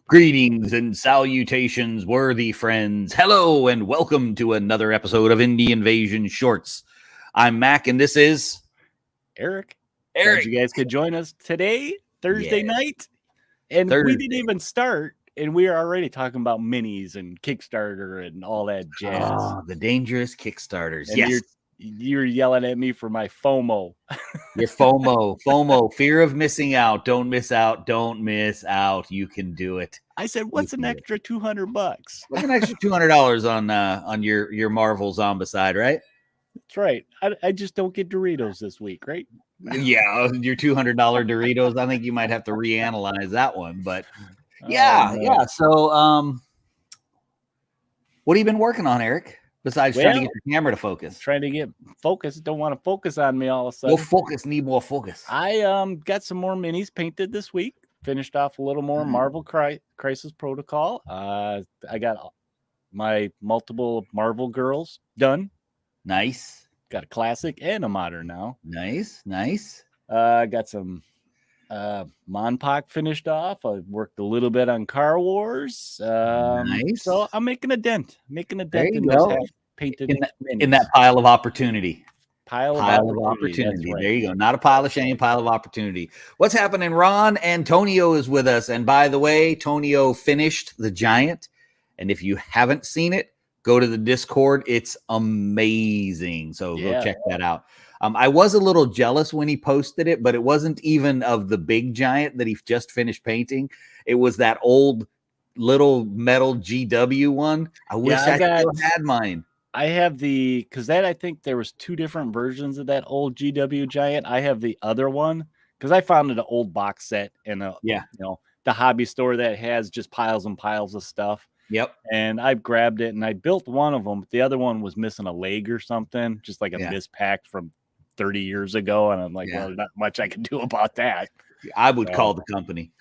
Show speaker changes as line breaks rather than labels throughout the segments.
Greetings and salutations, worthy friends. Hello and welcome to another episode of Indie Invasion Shorts. I'm Mac and this is
Eric.
Eric.
Glad you guys could join us today, Thursday night. And
Thursday.
We didn't even start, and we are already talking about minis and Kickstarter and all that jazz.
Oh, the dangerous Kickstarters.
And
yes.
You're yelling at me for my FOMO.
Your FOMO, fear of missing out. Don't miss out. Don't miss out. You can do it.
I said, what's an extra $200?
What's an extra $200 on your Marvel Zombicide, right?
That's right. I just don't get Doritos this week, right?
Yeah, your $200 Doritos. I think you might have to reanalyze that one, but yeah. So, what have you been working on, Eric? Besides trying to get your camera to focus,
trying to get focus. Don't want to focus on me all of a sudden.
No focus. Need more focus.
I got some more minis painted this week. Finished off a little more Marvel Crisis Protocol. I got my multiple Marvel girls done.
Nice.
Got a classic and a modern now.
Nice.
Got some Monpok finished off. I worked a little bit on Car Wars.
Nice.
So I'm making a dent.
There you go.
Painted
in that pile of opportunity.
Pile of
opportunity.
Right.
There you go. Not a pile of shame, pile of opportunity. What's happening? Ron Antonio is with us. And by the way, Tonio finished The Giant. And if you haven't seen it, go to the Discord. It's amazing. So go check that out. I was a little jealous when he posted it, but it wasn't even of the big giant that he just finished painting. It was that old little metal GW one. I wish I still had mine.
I have because I think there was two different versions of that old GW giant. I have the other one because I found it an old box set in the hobby store that has just piles and piles of stuff.
Yep.
And I grabbed it and I built one of them, but the other one was missing a leg or something, just like a mispack from 30 years ago. And I'm like, well, not much I can do about that.
I would call the company.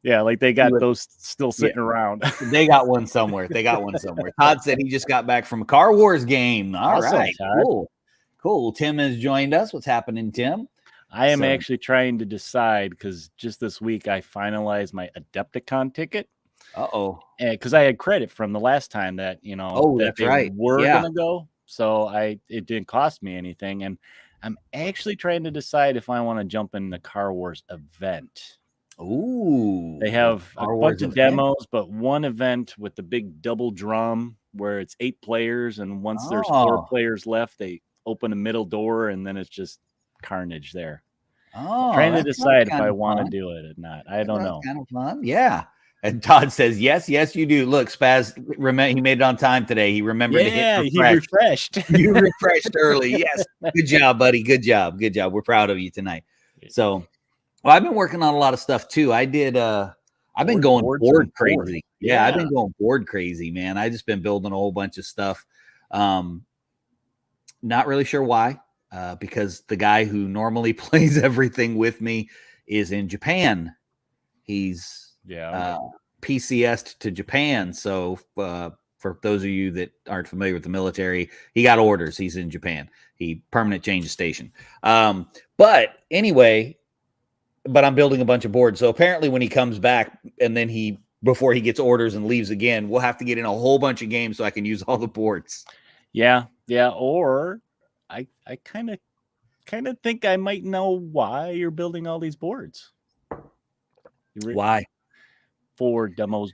Yeah, like they got those still sitting around.
They got one somewhere. Todd said he just got back from a Car Wars game. All right, cool. Tim has joined us. What's happening, Tim?
I am actually trying to decide because just this week I finalized my Adepticon ticket. Because I had credit from the last time that
that's right.
We're gonna go, so it didn't cost me anything, and I'm actually trying to decide if I want to jump in the Car Wars event.
Ooh,
they have a bunch of demos, but one event with the big double drum where it's 8 players, and once there's 4 players left, they open a middle door, and then it's just carnage there. Trying to decide if I want to do it or not. I don't know.
Kind of fun, yeah. And Todd says, yes, you do. Look, Spaz, he made it on time today. He remembered to hit refresh.
He refreshed.
You refreshed early. Yes. Good job, buddy. Good job. We're proud of you tonight. So, I've been working on a lot of stuff too. I've been going board crazy. Yeah, I've been going board crazy, man. I just been building a whole bunch of stuff. Not really sure why, because the guy who normally plays everything with me is in Japan. He's PCS'd to Japan. So for those of you that aren't familiar with the military, he got orders. He's in Japan. He permanent change of station. But anyway, I'm building a bunch of boards. So apparently when he comes back and then before he gets orders and leaves again, we'll have to get in a whole bunch of games so I can use all the boards.
Yeah. Or I kind of think I might know why you're building all these boards.
Why?
For demos.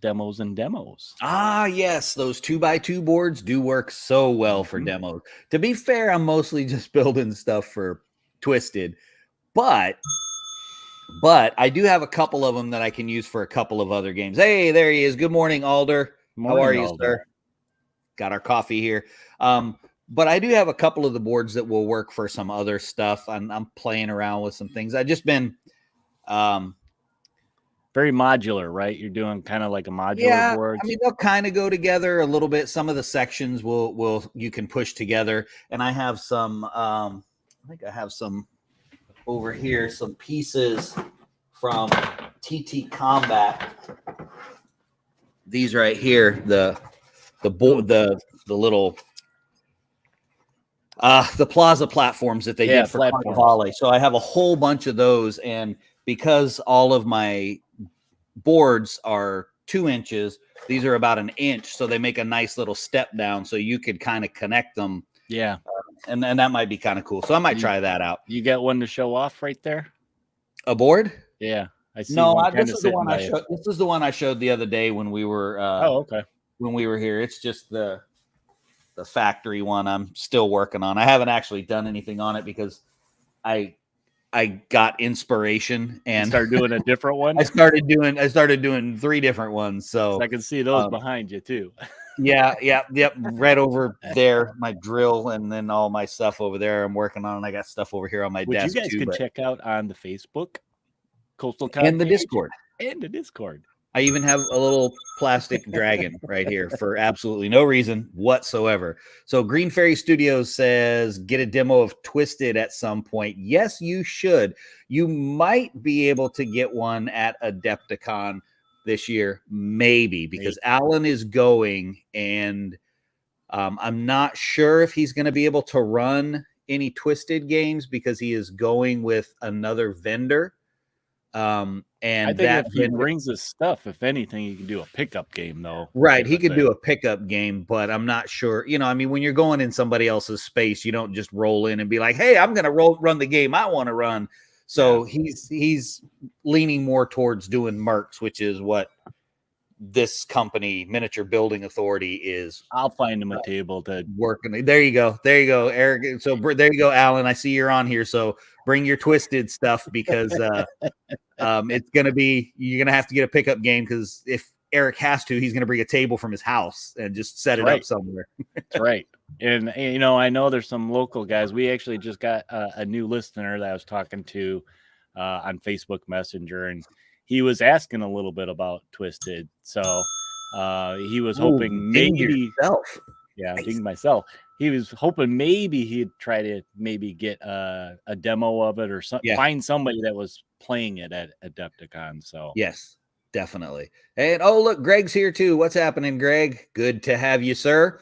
Ah, yes. Those 2x2 boards do work so well for demos. To be fair, I'm mostly just building stuff for Twisted, but I do have a couple of them that I can use for a couple of other games. Hey, there he is. Good morning, Alder. How are you, sir? Got our coffee here. But I do have a couple of the boards that will work for some other stuff. I'm playing around with some things. I just been
very modular, right? You're doing kind of like a modular board.
I mean, they'll kind of go together a little bit. Some of the sections you can push together. And I have some, I think I have some over here, some pieces from TT Combat. These right here, the little the plaza platforms that they did for Volley. So I have a whole bunch of those, and because all of my boards are 2 inches. These are about 1 inch, so they make a nice little step down, so you could kind of connect them.
Yeah,
and that might be kind of cool. So I might try that out.
You got one to show off right there?
A board?
Yeah, I see.
No,
one
this is the one I showed. This is the one I showed the other day when we were.
Okay.
When we were here, it's just the factory one. I'm still working on. I haven't actually done anything on it because I got inspiration and
started doing a different one.
I started doing 3 different ones. So
I can see those behind you too.
Yep. Right over there, my drill, and then all my stuff over there. I'm working on. I got stuff over here on my desk.
You guys
too,
can check out on the Facebook, CoastalCon,
and the Discord, I even have a little plastic dragon right here for absolutely no reason whatsoever. So Green Fairy Studios says, get a demo of Twisted at some point. Yes, you should. You might be able to get one at Adepticon this year, maybe, because Alan is going, and I'm not sure if he's going to be able to run any Twisted games because he is going with another vendor. And
I think if he brings his stuff, if anything, he can do a pickup game, though.
Right, he could do a pickup game, but I'm not sure. I mean, when you're going in somebody else's space, you don't just roll in and be like, "Hey, I'm going to run the game I want to run." So he's leaning more towards doing Mercs, which is what this company, Miniature Building Authority, is.
I'll find him a table to
working. There you go, Eric. So there you go, Alan. I see you're on here. So bring your Twisted stuff because it's gonna be, you're gonna have to get a pickup game, because if Eric has to, he's gonna bring a table from his house and just set it up somewhere.
That's right. And I know there's some local guys. We actually just got a new listener that I was talking to on Facebook Messenger, and he was asking a little bit about Twisted. So he was hoping maybe ding myself. He was hoping maybe he'd try to get a demo of it or something. Find somebody that was playing it at Adepticon. So
yes, definitely. And look, Greg's here too. What's happening, Greg? Good to have you, sir.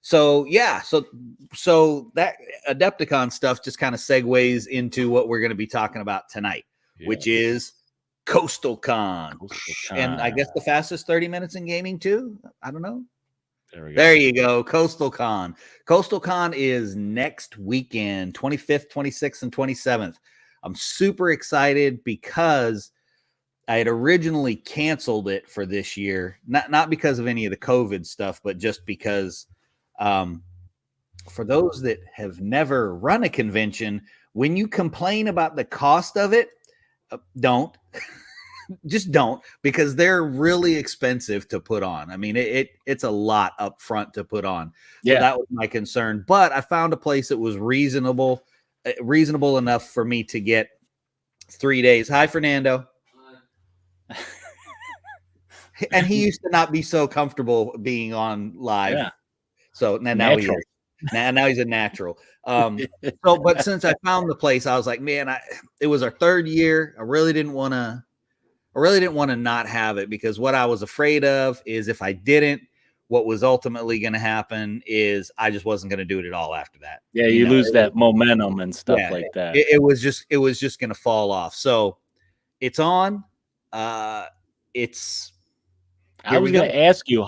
So so that Adepticon stuff just kind of segues into what we're going to be talking about tonight, which is CoastalCon. And I guess the fastest 30 minutes in gaming too. I don't know. There you go. CoastalCon. CoastalCon is next weekend, 25th, 26th, and 27th. I'm super excited because I had originally canceled it for this year. Not because of any of the COVID stuff, but just because for those that have never run a convention, when you complain about the cost of it, don't. Just don't, because they're really expensive to put on. I mean, it's a lot up front to put on. So that was my concern. But I found a place that was reasonable enough for me to get 3 days. Hi, Fernando. And he used to not be so comfortable being on live. Yeah. So now he is. Now he's a natural. But since I found the place, I was like, man, it was our 3rd year. I really didn't want to not have it, because what I was afraid of is if I didn't, what was ultimately going to happen is I just wasn't going to do it at all after that.
Yeah, you lose that momentum and stuff like that.
It was just going to fall off. So it's on. I
was going to ask you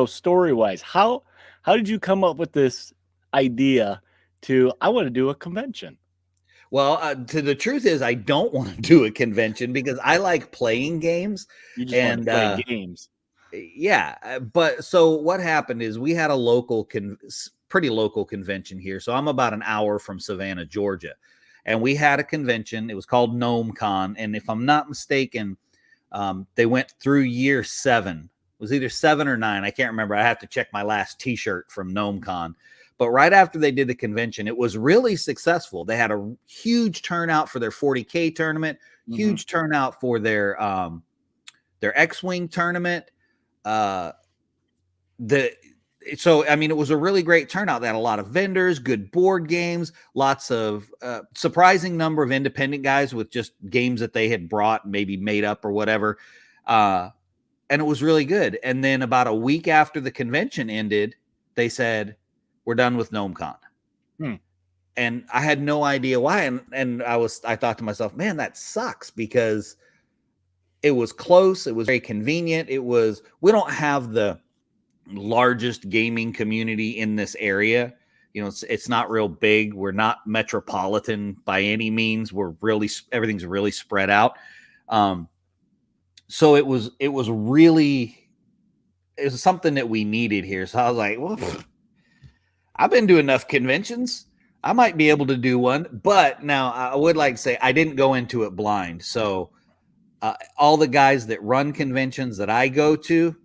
story-wise, how did you come up with this idea I want to do a convention?
Well, the truth is, I don't want to do a convention because I like playing games.
You just want to play games.
Yeah. But so what happened is we had a pretty local convention here. So I'm about an hour from Savannah, Georgia. And we had a convention. It was called GnomeCon. And if I'm not mistaken, they went through year 7. It was either 7 or 9. I can't remember. I have to check my last T-shirt from GnomeCon. But right after they did the convention, it was really successful. They had a huge turnout for their 40K tournament, huge turnout for their X-Wing tournament. So, I mean, it was a really great turnout. They had a lot of vendors, good board games, lots of surprising number of independent guys with just games that they had brought, maybe made up or whatever. And it was really good. And then about a week after the convention ended, they said, we're done with GnomeCon. And I had no idea why. And I thought to myself, man, that sucks, because it was close. It was very convenient. We don't have the largest gaming community in this area. It's not real big. We're not metropolitan by any means. Everything's really spread out. So it was something that we needed here. So I was like, well, I've been to enough conventions. I might be able to do one. But now I would like to say I didn't go into it blind. So all the guys that run conventions that I go to,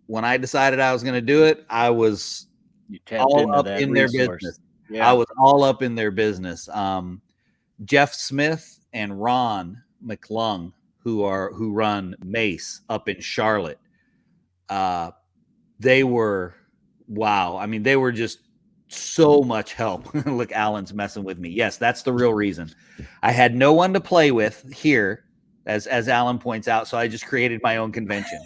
when I decided I was going to do it, I was all up in their business. Yeah. I was all up in their business. Jeff Smith and Ron McClung, who run Mace up in Charlotte, they were wow. I mean, they were just so much help. Look, Alan's messing with me. Yes, that's the real reason. I had no one to play with here, as Alan points out, so I just created my own convention.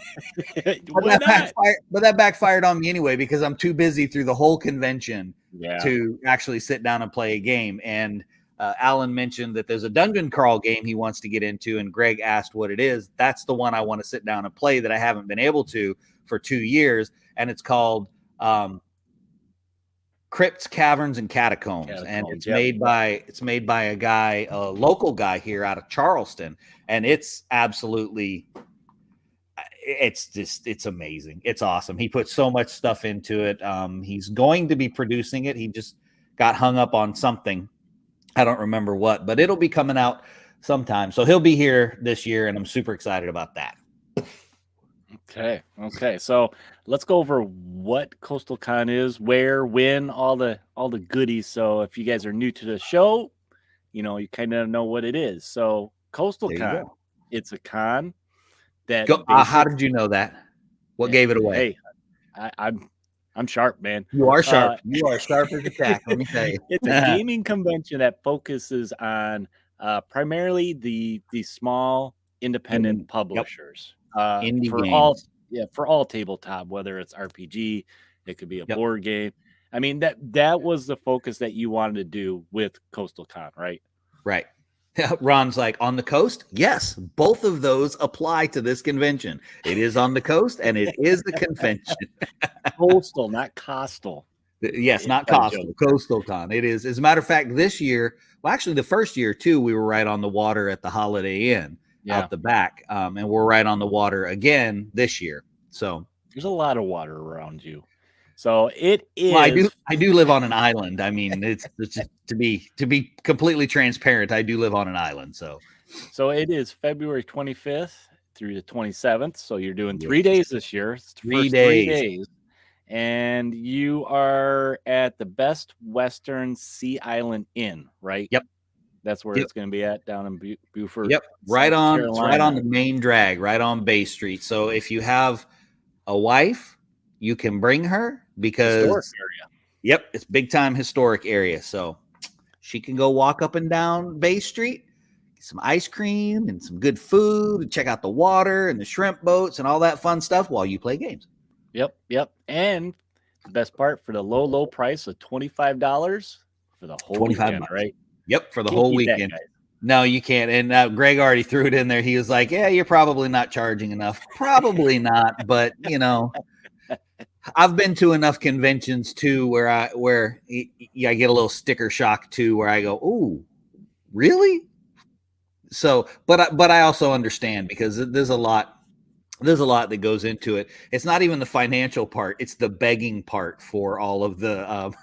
but that backfired on me anyway, because I'm too busy through the whole convention to actually sit down and play a game. And Alan mentioned that there's a dungeon crawl game he wants to get into, and Greg asked what it is. That's the one I want to sit down and play that I haven't been able to for 2 years, and it's called Crypts, Caverns, and Catacombs, and it's made by a guy, a local guy here out of Charleston, and it's absolutely, it's amazing. It's awesome. He put so much stuff into it. He's going to be producing it. He just got hung up on something. I don't remember what, but it'll be coming out sometime. So he'll be here this year, and I'm super excited about that.
Okay. So let's go over what CoastalCon is, where, when, all the goodies. So if you guys are new to the show, you kind of know what it is. So CoastalCon, it's a con that.
How did you know that? What gave it away?
Hey, I'm sharp, man.
You are sharp. You are sharp as a tack. Let me tell you.
It's a gaming convention that focuses on primarily the small independent publishers. For all tabletop, whether it's RPG, it could be a board game. I mean, that was the focus that you wanted to do with CoastalCon, right?
Right. Ron's like, on the coast? Yes, both of those apply to this convention. It is on the coast, and it is the convention.
Coastal, not Costal.
Yes, not Costal. CoastalCon. It is. As a matter of fact, this year, well, actually the first year too, we were right on the water at the Holiday Inn out the back, and we're right on the water again this year. So
there's a lot of water around you. So it is.
Well, I do live on an island. I mean, it's just to be completely transparent. I do live on an island. So
it is February 25th through the 27th. So you're doing 3 days this year. It's the first 3 days. And you are at the Best Western Sea Island Inn, right?
Yep.
That's where it's going to be at, down in Beaufort.
Yep. Right on the main drag, right on Bay Street. So if you have a wife, you can bring her, because
historic area.
Yep, it's big time historic area. So she can go walk up and down Bay Street, get some ice cream and some good food, and check out the water and the shrimp boats and all that fun stuff while you play games.
Yep. And the best part, for the low price of $25 for the whole weekend, right?
Yep, for the whole weekend. No, you can't. And Greg already threw it in there. He was like, "Yeah, you're probably not charging enough." Probably not, but I've been to enough conventions too where I get a little sticker shock too, where I go, "Ooh, really?" So, but I also understand, because there's a lot that goes into it. It's not even the financial part; it's the begging part for all of the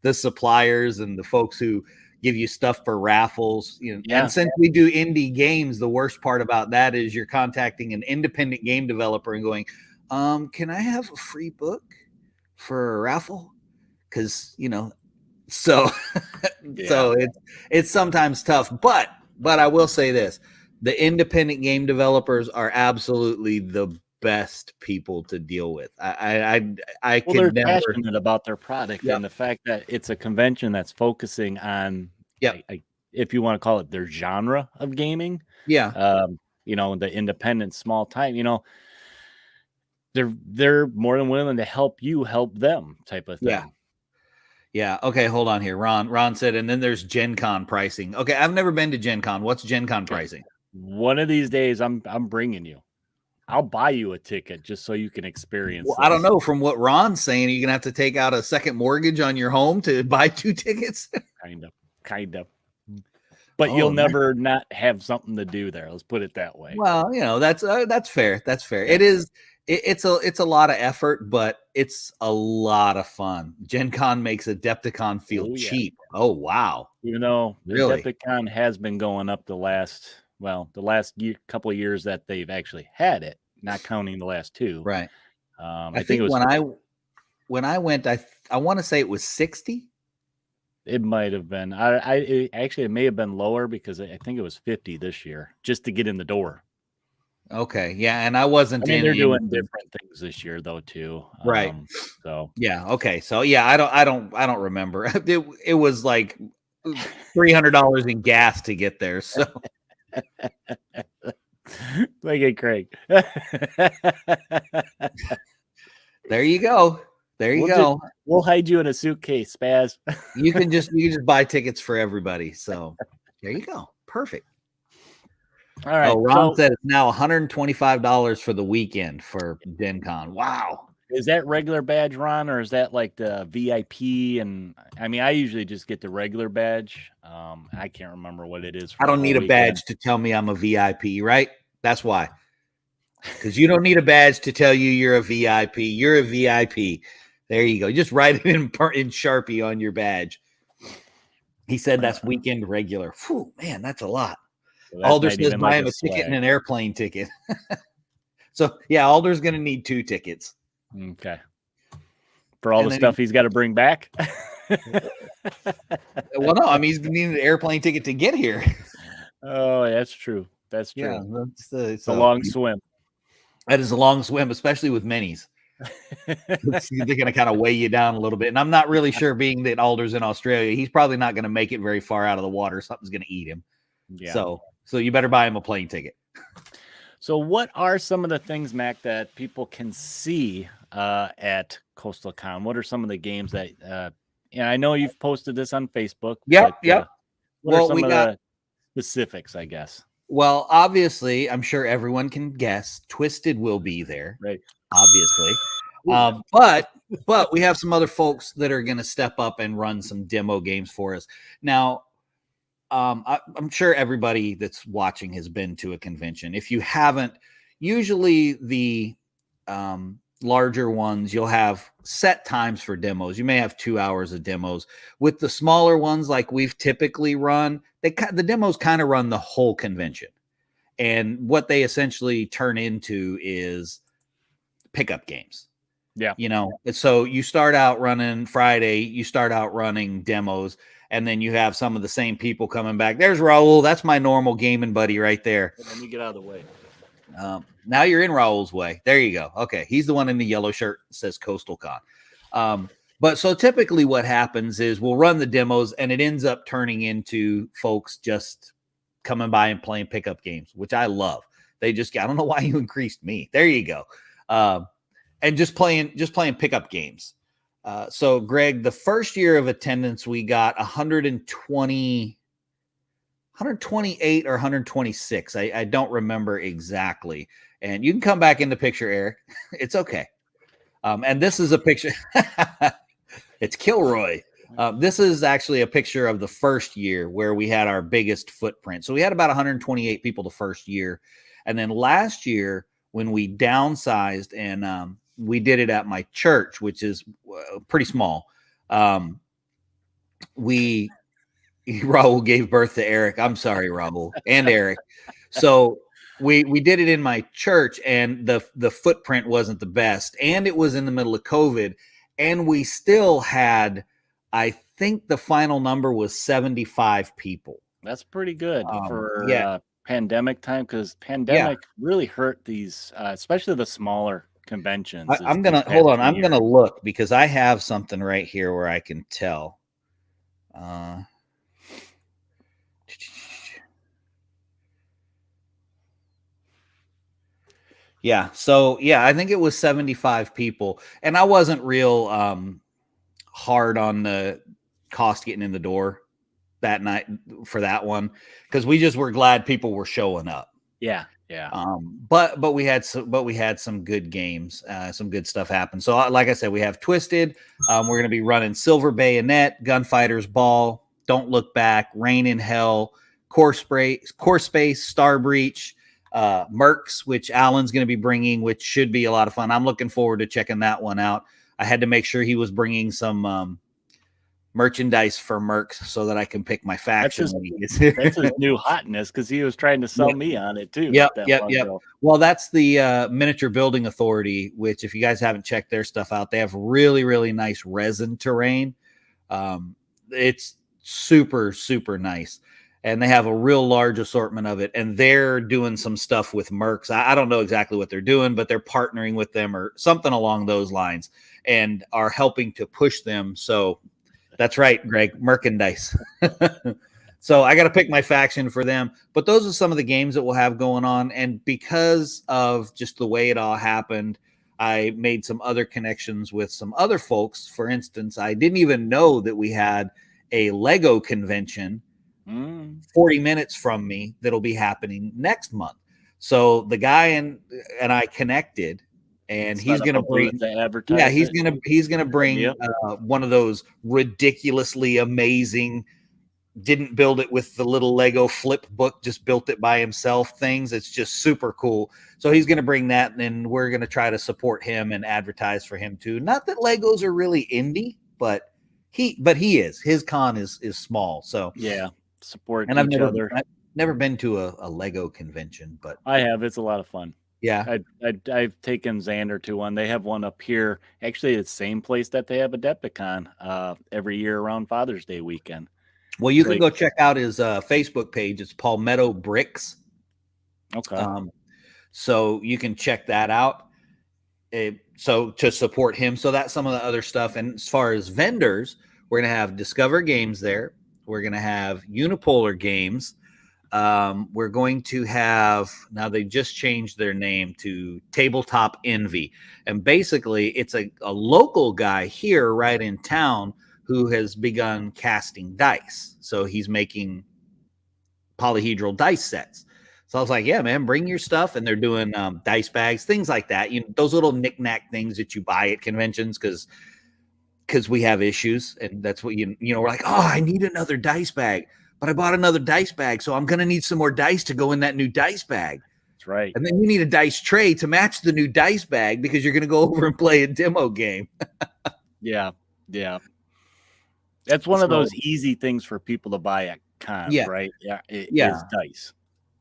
the suppliers and the folks who give you stuff for raffles. And since we do indie games, the worst part about that is you're contacting an independent game developer and going, can I have a free book for a raffle? Because so it's sometimes tough, but I will say this: the independent game developers are absolutely the best people to deal with.
They're passionate about their product, and the fact that it's a convention that's focusing on, if you want to call it, their genre of gaming. The independent small time, they're more than willing to help you help them type of thing.
Yeah. Okay, hold on here. Ron said, and then there's Gen Con pricing. Okay, I've never been to Gen Con. What's Gen Con pricing?
One of these days, I'm bringing you. I'll buy you a ticket just so you can experience.
Well, I don't know. From what Ron's saying, you're gonna have to take out a second mortgage on your home to buy 2 tickets.
Kind of. But you'll never not have something to do there. Let's put it that way.
Well, that's fair. That's fair. Yeah. It's a lot of effort, but it's a lot of fun. Gen Con makes Adepticon feel cheap. Oh wow!
Really? Adepticon has been going up the last couple of years that they've actually had it, not counting the last 2.
Right.
I think it was
when I went, I want to say it was 60.
It might have been. It may have been lower because I think it was 50 this year just to get in the door.
Okay, yeah, and I wasn't.
They're doing different things this year though too.
Right.
So
yeah. Okay. So yeah, I don't remember. It was like $300 in gas to get there. So.
Look at Craig.
There you go. There you go.
We'll hide you in a suitcase, Spaz.
You can just buy tickets for everybody. So there you go. Perfect.
All right.
Oh, Ron said it's now $125 for the weekend for Gen Con. Wow.
Is that regular badge, Ron, or is that like the VIP? And I mean, I usually just get the regular badge. I can't remember what it is.
I don't need a badge to tell me I'm a VIP, right? That's why. Because you don't need a badge to tell you you're a VIP. You're a VIP. There you go. Just write it in Sharpie on your badge. He said that's weekend regular. Whew, man, that's a lot. So Alder says buy him a ticket and an airplane ticket. So, yeah, Alder's going to need 2 tickets.
Okay. For all the stuff he's got to bring back?
Well, no, I mean, he's going to need an airplane ticket to get here.
Oh, that's true. That's true.
Yeah,
it's a long swim.
That is a long swim, especially with minis. They're going to kind of weigh you down a little bit. And I'm not really sure, being that Alder's in Australia, he's probably not going to make it very far out of the water. Something's going to eat him. Yeah. So you better buy him a plane ticket.
So what are some of the things, Mac, that people can see at CoastalCon? What are some of the games that I know you've posted this on Facebook.
Yep.
What are some of the specifics, I guess?
Well, obviously, I'm sure everyone can guess Twisted will be there.
Right.
Obviously. But we have some other folks that are going to step up and run some demo games for us. Now, I'm sure everybody that's watching has been to a convention. If you haven't, usually the larger ones, you'll have set times for demos. You may have 2 hours of demos. With the smaller ones, like we've typically run, the demos kind of run the whole convention. And what they essentially turn into is pickup games.
Yeah.
So you start out running Friday, you start out running demos, and then you have some of the same people coming back. There's Raul. That's my normal gaming buddy right there.
Let me get out of the way.
Now you're in Raul's way. There you go. Okay. He's the one in the yellow shirt that says CoastalCon. But so typically what happens is we'll run the demos and it ends up turning into folks just coming by and playing pickup games, which I love. I don't know why you increased me. There you go. And just playing pickup games. So Greg, the first year of attendance, we got 128 or 126. I don't remember exactly. And you can come back in the picture, Eric. It's okay. And this is a picture. It's Kilroy. This is actually a picture of the first year where we had our biggest footprint. So we had about 128 people the first year. And then last year, when we downsized and we did it at my church, which is pretty small, Raul gave birth to Eric. I'm sorry, Raul and Eric. So we did it in my church, and the footprint wasn't the best, and it was in the middle of COVID, and we still had, I think the final number was 75 people.
That's pretty good for pandemic time, because pandemic really hurt these, especially the smaller conventions.
I'm gonna look, because I have something right here where I can tell. Yeah. So I think it was 75 people, and I wasn't real hard on the cost getting in the door that night for that one, because we just were glad people were showing up.
Yeah.
But we had some good games, some good stuff happen. So like I said, we have Twisted. We're going to be running Silver Bayonet, Gunfighters Ball, Don't Look Back, Rain in Hell, Core Space, Star Breach, Mercs, which Alan's going to be bringing, which should be a lot of fun. I'm looking forward to checking that one out. I had to make sure he was bringing some merchandise for Mercs so that I can pick my faction.
That's his new hotness, because he was trying to sell me on it too.
Yep. Well, that's the Miniature Building Authority, which if you guys haven't checked their stuff out, they have really, really nice resin terrain. It's super, super nice. And they have a real large assortment of it. And they're doing some stuff with Mercs. I don't know exactly what they're doing, but they're partnering with them or something along those lines and are helping to push them. So that's right, Greg, merchandise. So I got to pick my faction for them. But those are some of the games that we'll have going on. And because of just the way it all happened, I made some other connections with some other folks. For instance, I didn't even know that we had a Lego convention 40 minutes from me that'll be happening next month. So the guy and I connected. And he's going to bring, he's going to bring one of those ridiculously amazing, didn't build it with the little Lego flip book, just built it by himself things. It's just super cool. So he's going to bring that, and then we're going to try to support him and advertise for him too. Not that Legos are really indie, but he is. His con is small. So
yeah, support
and I've never been to a Lego convention, but
I have. It's a lot of fun.
Yeah,
I've taken Xander to one. They have one up here, actually, the same place that they have Adepticon every year around Father's Day weekend.
Well, you can go check out his Facebook page. It's Palmetto Bricks.
Okay.
So you can check that out. So to support him. So that's some of the other stuff. And as far as vendors, we're going to have Discover Games there. We're going to have Unipolar Games. We're going to have, now they just changed their name to Tabletop Envy. And basically it's a local guy here right in town who has begun casting dice. So he's making polyhedral dice sets. So I was like, yeah, man, bring your stuff. And they're doing dice bags, things like that. Those little knick-knack things that you buy at conventions because we have issues. And that's what, we're like, oh, I need another dice bag. But I bought another dice bag, so I'm going to need some more dice to go in that new dice bag.
That's right.
And then you need a dice tray to match the new dice bag because you're going to go over and play a demo game.
Yeah. That's one of those easy things for people to buy at cons, right? Yeah, it is dice.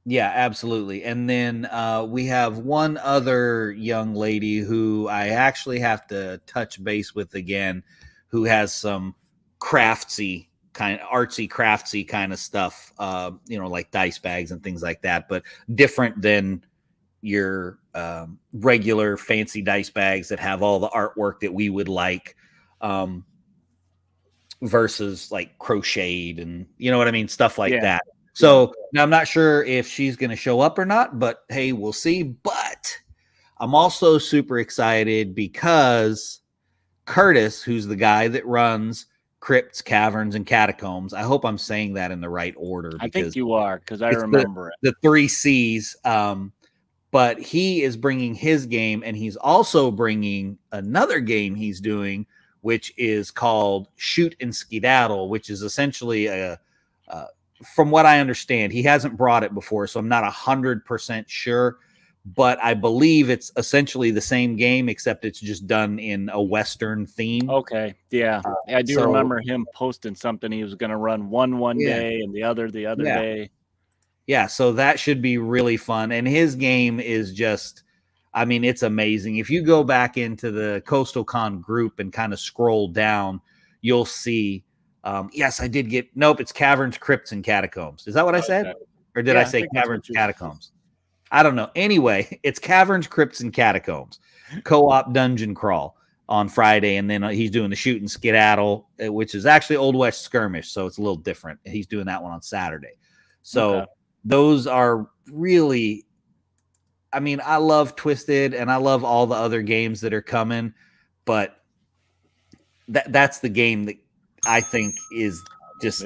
Yeah, absolutely. And then we have one other young lady who I actually have to touch base with again, who has some artsy craftsy kind of stuff, like dice bags and things like that, but different than your regular fancy dice bags that have all the artwork that we would like, versus like crocheted and what I mean, stuff like that. So now I'm not sure if she's going to show up or not, but hey, we'll see. But I'm also super excited because Curtis, who's the guy that runs Crypts, Caverns, and Catacombs. I hope I'm saying that in the right order.
I think you are, because I remember it.
The 3 C's. But he is bringing his game, and he's also bringing another game he's doing, which is called Shoot and Skedaddle, which is essentially from what I understand, he hasn't brought it before, so I'm not 100% sure. But I believe it's essentially the same game, except it's just done in a Western theme.
Okay, yeah. I do remember him posting something. He was going to run one day and the other day.
Yeah, so that should be really fun. And his game is just, I mean, it's amazing. If you go back into the CoastalCon group and kind of scroll down, you'll see, yes, I did get, nope, it's Caverns, Crypts, and Catacombs. Is that what I said? Or did I say Caverns, Catacombs? I don't know. Anyway, it's Caverns, Crypts, and Catacombs. Co-op dungeon crawl on Friday, and then he's doing the Shoot and Skedaddle, which is actually Old West Skirmish, so it's a little different. He's doing that one on Saturday. So those are really, I mean, I love Twisted, and I love all the other games that are coming, but that's the game that I think is just,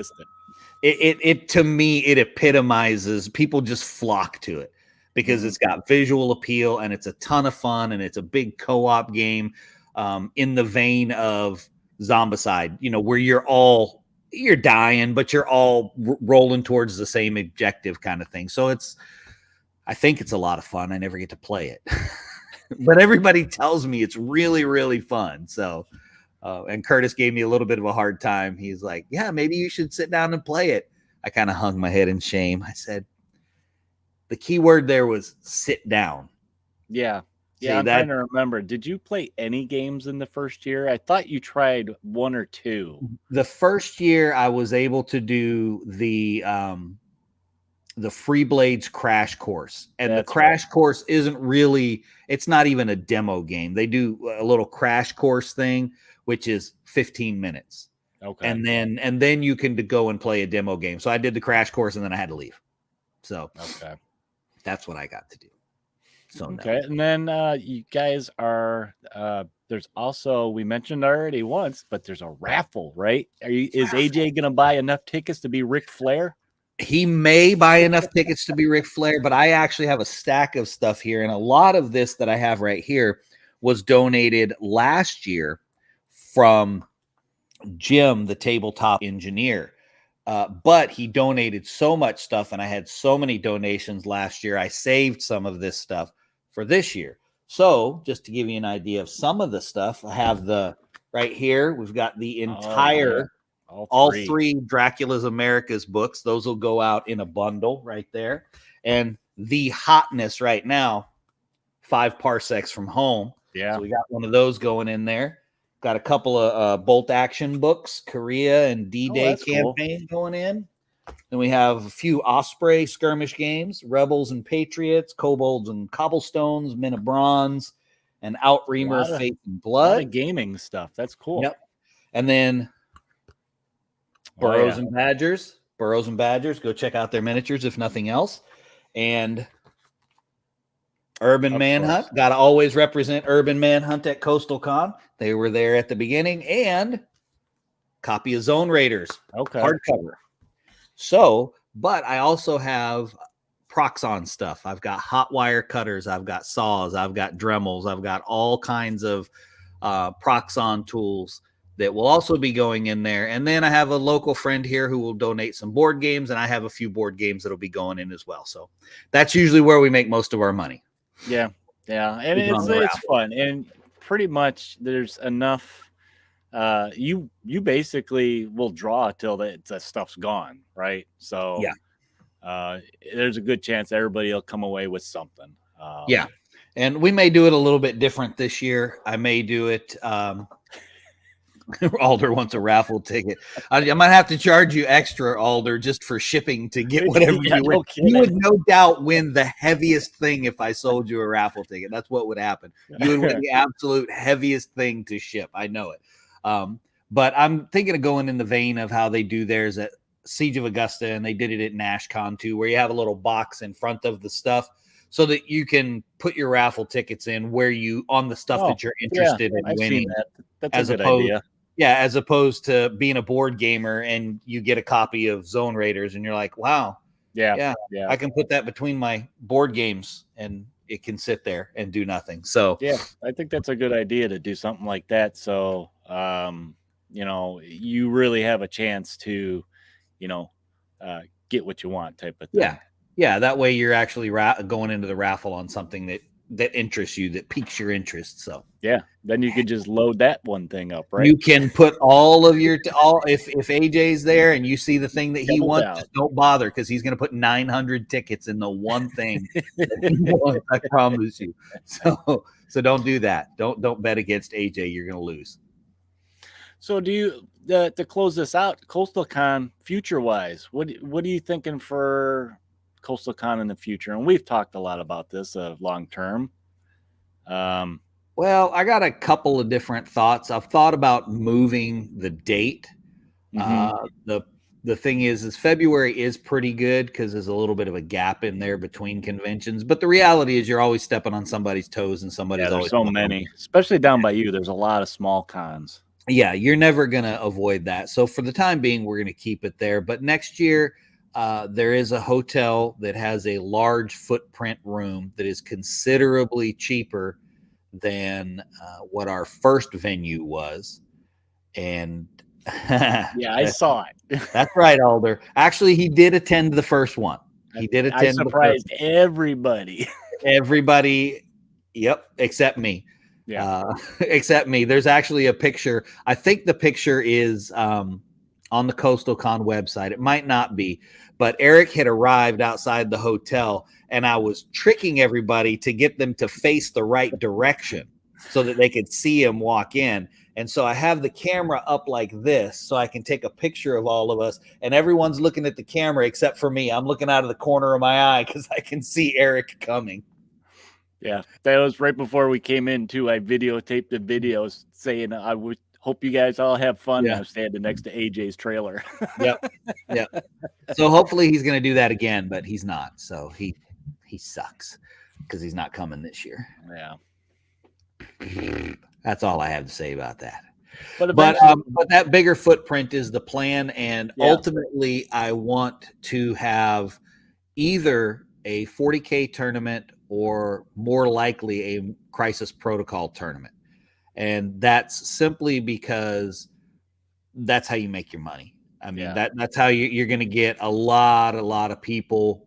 it to me, it epitomizes, people just flock to it. because it's got visual appeal and it's a ton of fun and it's a big co-op game in the vein of Zombicide, where you're dying, but you're all rolling towards the same objective kind of thing. So I think it's a lot of fun. I never get to play it, but everybody tells me it's really, really fun. So, and Curtis gave me a little bit of a hard time. He's like, yeah, maybe you should sit down and play it. I kind of hung my head in shame. I said, the key word there was sit down.
Yeah. Yeah, I'm trying to remember. Did you play any games in the first year? I thought you tried one or two.
The first year I was able to do the Free Blades crash course. And the crash course isn't really, it's not even a demo game. They do a little crash course thing, which is 15 minutes.
Okay.
And then you can go and play a demo game. So I did the crash course and then I had to leave. So that's what I got to do. So
okay. No. And then you guys are there's also, we mentioned already once, but there's a raffle, right? Is AJ gonna buy enough tickets to be Ric Flair?
He may buy enough tickets to be Ric Flair, but I actually have a stack of stuff here. And a lot of this that I have right here was donated last year from Jim, the tabletop engineer. But he donated so much stuff, and I had so many donations last year. I saved some of this stuff for this year. So just to give you an idea of some of the stuff, I have right here, we've got the entire, all three Dracula's Americas books. Those will go out in a bundle right there. And the hotness right now, 5 Parsecs from Home.
Yeah.
So we got one of those going in there. Got a couple of bolt action books, Korea and D-Day campaign going in. Then we have a few Osprey skirmish games, Rebels and Patriots, Kobolds and Cobblestones, Men of Bronze, and Outreamer, Faith and Blood.
A lot of gaming stuff. That's cool.
Yep. And then Burrows and Badgers. Burrows and Badgers. Go check out their miniatures, if nothing else. And Urban Manhunt. Got to always represent Urban Manhunt at CoastalCon. They were there at the beginning. And copy of Zone Raiders.
Okay.
Hardcover. So, but I also have Proxxon stuff. I've got hot wire cutters. I've got saws. I've got Dremels. I've got all kinds of Proxxon tools that will also be going in there. And then I have a local friend here who will donate some board games, and I have a few board games that'll be going in as well. So that's usually where we make most of our money.
Yeah. Yeah. And it's fun. And pretty much there's enough. You basically will draw till the stuff's gone, right? So yeah, there's a good chance everybody will come away with something.
Yeah, and we may do it a little bit different this year. I may do it. Alder wants a raffle ticket. I might have to charge you extra, Alder, just for shipping to get whatever you win. You would no doubt win the heaviest thing if I sold you a raffle ticket. That's what would happen. You would win the absolute heaviest thing to ship. I know it. But I'm thinking of going in the vein of how they do theirs at Siege of Augusta, and they did it at NashCon too, where you have a little box in front of the stuff so that you can put your raffle tickets in where you on the stuff that you're interested in winning.
That's a good idea.
Yeah, as opposed to being a board gamer and you get a copy of Zone Raiders and you're like, wow, yeah, I can put that between my board games and it can sit there and do nothing. So
yeah, I think that's a good idea to do something like that. So you really have a chance to, get what you want type of thing.
Yeah. That way you're actually going into the raffle on something that interests you, that piques your interest. So
yeah, then you could just load that one thing up, right?
You can put all of your if AJ's there and you see the thing that he wants, just don't bother, because he's going to put 900 tickets in the one thing that he wants, I promise you. So don't do that. Don't bet against AJ. You're going to lose.
So do you to close this out, CoastalCon future wise, what are you thinking for CoastalCon in the future? And we've talked a lot about this long term.
Well, I got a couple of different thoughts. I've thought about moving the date. The thing is February is pretty good because there's a little bit of a gap in there between conventions. But the reality is you're always stepping on somebody's toes, and somebody's always
so many, especially down by you. There's a lot of small cons.
Yeah, you're never going to avoid that. So for the time being, we're going to keep it there. But next year, there is a hotel that has a large footprint room that is considerably cheaper than what our first venue was. And
yeah, I saw it.
That's right, Alder. Actually, he did attend the first one. He did attend.
I surprised everybody.
Everybody, yep, except me.
Yeah.
Except me. There's actually a picture. I think the picture is on the CoastalCon website. It might not be, but Eric had arrived outside the hotel, and I was tricking everybody to get them to face the right direction so that they could see him walk in. And so I have the camera up like this so I can take a picture of all of us, and everyone's looking at the camera except for me. I'm looking out of the corner of my eye because I can see Eric coming.
Yeah, that was right before we came in too. I videotaped the videos saying I would hope you guys all have fun. Yeah. I'm standing next to AJ's trailer.
Yep. So hopefully he's going to do that again, but he's not. So he sucks because he's not coming this year.
Yeah.
That's all I have to say about that.
But
that bigger footprint is the plan, and ultimately I want to have either a 40K tournament or more likely a Crisis Protocol tournament. And that's simply because that's how you make your money. I mean, that's how you're going to get a lot of people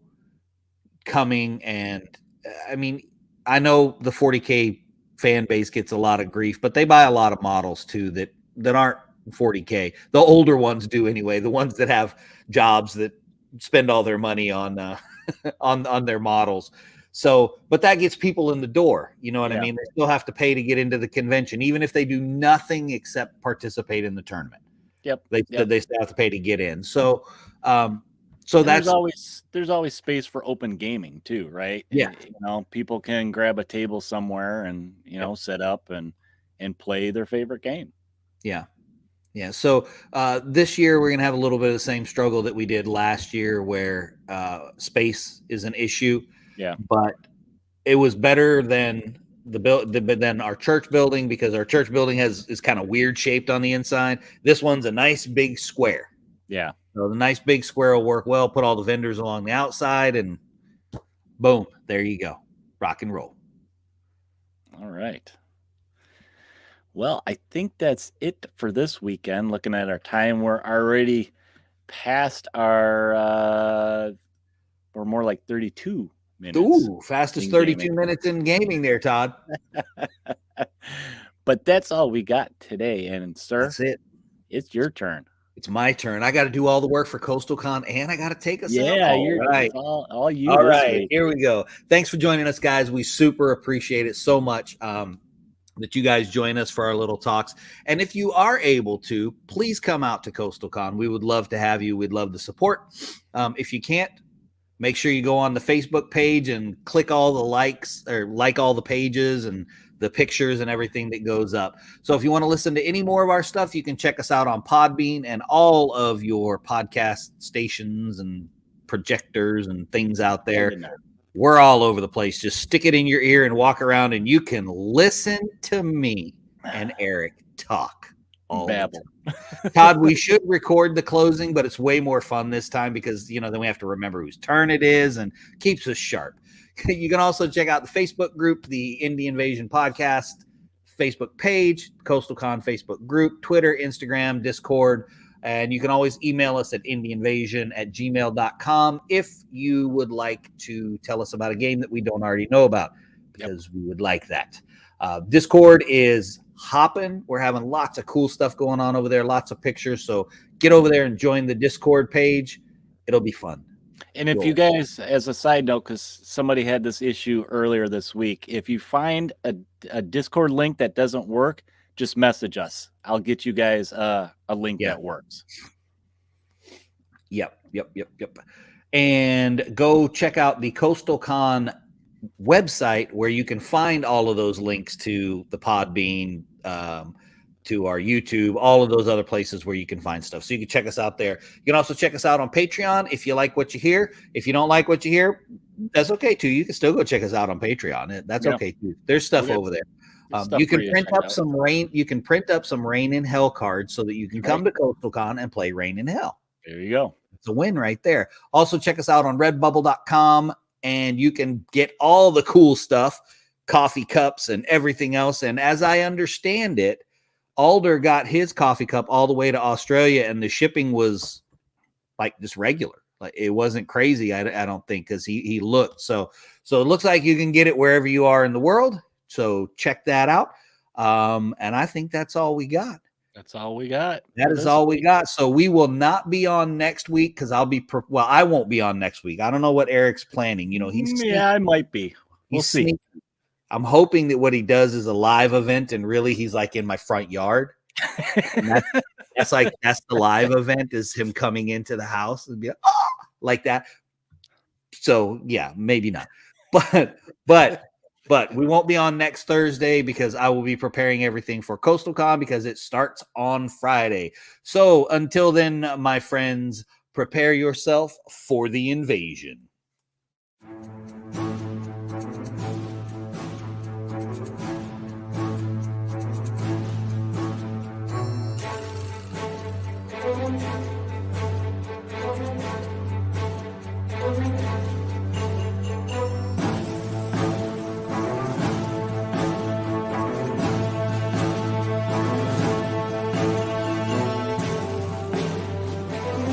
coming. And I mean, I know the 40K fan base gets a lot of grief, but they buy a lot of models too that aren't 40K. The older ones do anyway. The ones that have jobs that spend all their money on on their models. So, but that gets people in the door. You know what I mean? They still have to pay to get into the convention, even if they do nothing except participate in the tournament.
Yep.
They still have to pay to get in. So,
there's always space for open gaming too, right?
Yeah.
You know, people can grab a table somewhere and, set up and play their favorite game.
Yeah. Yeah. So this year we're going to have a little bit of the same struggle that we did last year where space is an issue.
Yeah.
But it was better than than our church building, because our church building is kind of weird shaped on the inside. This one's a nice big square.
Yeah.
So the nice big square will work well. Put all the vendors along the outside and boom, there you go. Rock and roll.
All right. Well, I think that's it for this weekend. Looking at our time, we're already past our we're more like 32 minutes.
Ooh, fastest 32 minutes in gaming there, Todd.
But that's all we got today. And sir,
that's it.
It's your turn.
It's my turn. I got to do all the work for CoastalCon, and I got to take us out.
Yeah, you're right. All you.
All right, here we go. Thanks for joining us, guys. We super appreciate it so much that you guys join us for our little talks. And if you are able to, please come out to CoastalCon. We would love to have you. We'd love the support. If you can't, make sure you go on the Facebook page and click all the likes, or like all the pages and the pictures and everything that goes up. So if you want to listen to any more of our stuff, you can check us out on Podbean and all of your podcast stations and projectors and things out there. We're all over the place. Just stick it in your ear and walk around, and you can listen to me and Eric talk.
Babble.
Todd, we should record the closing, but it's way more fun this time because, then we have to remember whose turn it is and keeps us sharp. You can also check out the Facebook group, the Indie Invasion Podcast Facebook page, CoastalCon Facebook group, Twitter, Instagram, Discord, and you can always email us at indieinvasion@gmail.com if you would like to tell us about a game that we don't already know about, because we would like that. Discord is hopping. We're having lots of cool stuff going on over there, lots of pictures. So get over there and join the Discord page. It'll be fun.
And if you guys, as a side note, because somebody had this issue earlier this week, if you find a Discord link that doesn't work, just message us. I'll get you guys a link that works.
Yep. And go check out the CoastalCon website where you can find all of those links to the Podbean, to our YouTube, all of those other places where you can find stuff. So you can check us out there. You can also check us out on Patreon if you like what you hear. If you don't like what you hear, that's okay too. You can still go check us out on Patreon. That's okay too. There's stuff over there. You can print up some rain. You can print up some Rain in Hell cards so that you can come to CoastalCon and play Rain in Hell.
There you go.
It's a win right there. Also, check us out on redbubble.com, and you can get all the cool stuff, coffee cups and everything else. And as I understand it, Alder got his coffee cup all the way to Australia, and the shipping was like just regular. Like it wasn't crazy, I don't think, because he looked. So it looks like you can get it wherever you are in the world. So check that out. And I think that's all we got.
That's all we got.
That is all we got. So we will not be on next week because I won't be on next week. I don't know what Eric's planning. You know,
I might be. We'll see.
Sneaky. I'm hoping that what he does is a live event, and really he's like in my front yard. That's the live event, is him coming into the house and be like that. So yeah, maybe not. But we won't be on next Thursday because I will be preparing everything for CoastalCon because it starts on Friday. So until then, my friends, prepare yourself for the invasion.